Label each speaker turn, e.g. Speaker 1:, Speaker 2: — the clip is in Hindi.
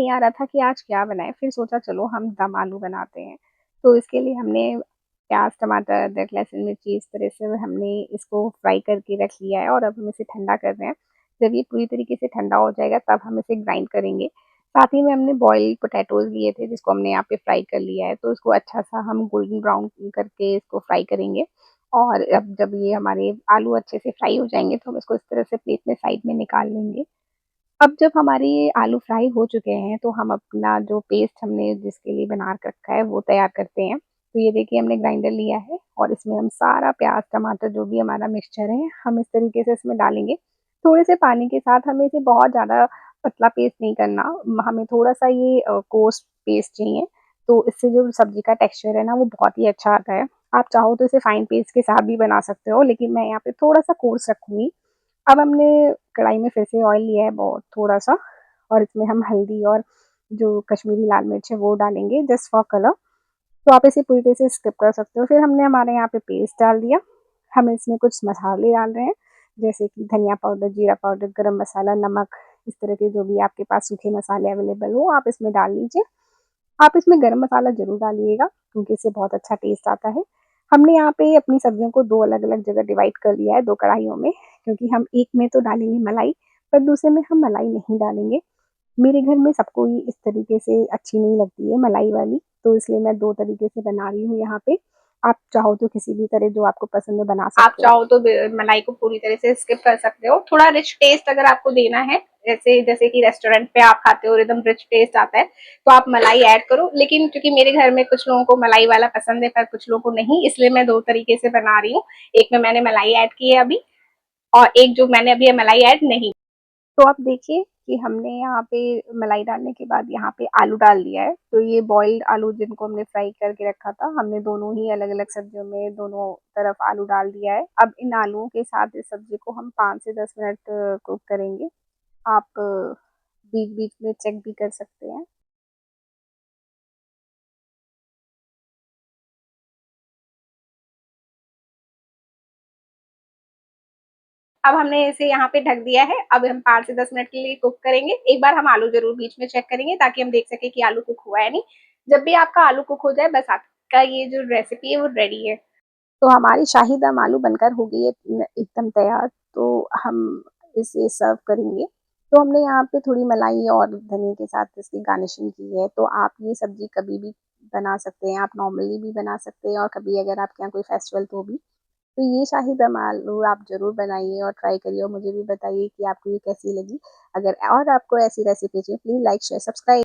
Speaker 1: नहीं आ रहा था कि आज क्या बनाएँ, फिर सोचा चलो हम दम आलू बनाते हैं। तो इसके लिए हमने प्याज़, टमाटर, अदरक, लहसुन, मिर्ची इस तरह से हमने इसको फ्राई करके रख लिया है और अब हम इसे ठंडा कर रहे हैं। जब ये पूरी तरीके से ठंडा हो जाएगा तब हम इसे ग्राइंड करेंगे। साथ ही में हमने बॉइल्ड पोटैटोज़ लिए थे जिसको हमने यहाँ पे फ्राई कर लिया है, तो इसको अच्छा-सा हम गोल्डन ब्राउन करके इसको फ्राई करेंगे। और अब जब ये हमारे आलू अच्छे से फ्राई हो जाएँगे तो हम इसको इस तरह से प्लेट में साइड में निकाल लेंगे। अब जब हमारे ये आलू फ्राई हो चुके हैं, तो हम अपना जो पेस्ट हमने जिसके लिए बना के रखा है, वो तैयार करते हैं। तो ये देखिए हमने ग्राइंडर लिया है और इसमें हम सारा प्याज़, टमाटर जो भी हमारा मिक्सचर है, हम इस तरीके से इसमें डालेंगे। थोड़े से पानी के साथ हमें इसे बहुत ज़्यादा पतला पेस्ट नहीं करना, हमें थोड़ा-सा ये कोर्स पेस्ट चाहिए। तो इससे जो सब्ज़ी का टेक्सचर है ना, वो बहुत ही अच्छा आता है। आप चाहो तो इसे फाइन पेस्ट के साथ भी बना सकते हो, लेकिन मैं यहाँ पे थोड़ा-सा कोर्स रखूँगी। अब हमने कढ़ाई में फिर से ऑयल लिया है बहुत थोड़ा-सा और इसमें हम हल्दी और जो कश्मीरी लाल मिर्च है वो डालेंगे जस्ट फॉर कलर। तो आप इसे पूरी तरह से स्किप कर सकते हो। फिर हमने हमारे यहाँ पे पेस्ट डाल दिया। हम इसमें कुछ मसाले डाल रहे हैं, जैसे कि धनिया पाउडर, जीरा पाउडर, गरम मसाला, नमक, इस तरह के जो भी आपके पास सूखे मसाले अवेलेबल हो आप इसमें डाल लीजिए। आप इसमें गरम मसाला ज़रूर डालिएगा क्योंकि इससे बहुत अच्छा टेस्ट आता है। हमने यहाँ पे अपनी सब्जियों को 2 अलग-अलग जगह डिवाइड कर लिया है 2 कढ़ाइयों में, क्योंकि हम एक में तो डालेंगे मलाई, पर दूसरे में हम मलाई नहीं डालेंगे। मेरे घर में सबको ही इस तरीके से अच्छी नहीं लगती है मलाई वाली, तो इसलिए मैं 2 तरीके से बना रही हूँ यहाँ पे। आप चाहो तो किसी भी तरह जो आपको पसंद है बना सकते हो। आप चाहो तो मलाई को पूरी तरह से स्किप कर सकते हो। थोड़ा रिच टेस्ट अगर आपको देना है, जैसे जैसे कि रेस्टोरेंट पे आप खाते हो और एकदम रिच टेस्ट आता है, तो आप मलाई ऐड करो। लेकिन क्योंकि मेरे घर में कुछ लोगों को मलाई वाला पसंद है पर कुछ लोगों को नहीं, इसलिए मैं 2 तरीके से बना रही हूँ। एक में मैंने मलाई ऐड की है अभी और एक जो मैंने अभी मलाई ऐड नहीं। तो आप देखिए कि हमने यहाँ पे मलाई डालने के बाद यहाँ पे आलू डाल दिया है। तो ये बॉइल्ड आलू जिनको हमने फ्राई करके रखा था, हमने दोनों ही अलग-अलग सब्जियों में दोनों तरफ आलू डाल दिया है। अब इन आलूओं के साथ इस सब्जी को हम 5 से 10 मिनट कुक करेंगे। आप बीच-बीच में चेक भी कर सकते हैं। अब हमने इसे यहाँ पे ढक दिया है। अब हम 5 से 10 मिनट के लिए कुक करेंगे। एक बार हम आलू ज़रूर बीच में चेक करेंगे ताकि हम देख सकें कि आलू कुक हुआ है नहीं। जब भी आपका आलू कुक हो जाए बस आपका ये जो रेसिपी है वो रेडी है। तो हमारी शाही दम आलू बनकर हो गई है एकदम तैयार। तो हम इसे सर्व करेंगे। तो हमने यहाँ पे थोड़ी मलाई और धनिये के साथ इसकी गार्निशिंग की है। तो आप ये सब्ज़ी कभी भी बना सकते हैं, आप नॉर्मली भी बना सकते हैं और कभी अगर आपके यहाँ कोई फेस्टिवल तो भी। तो ये शाही दम आलू आप ज़रूर बनाइए और ट्राई करिए और मुझे भी बताइए कि आपको ये कैसी लगी। अगर और आपको ऐसी रेसिपी चाहिए प्लीज़ लाइक, शेयर, सब्सक्राइब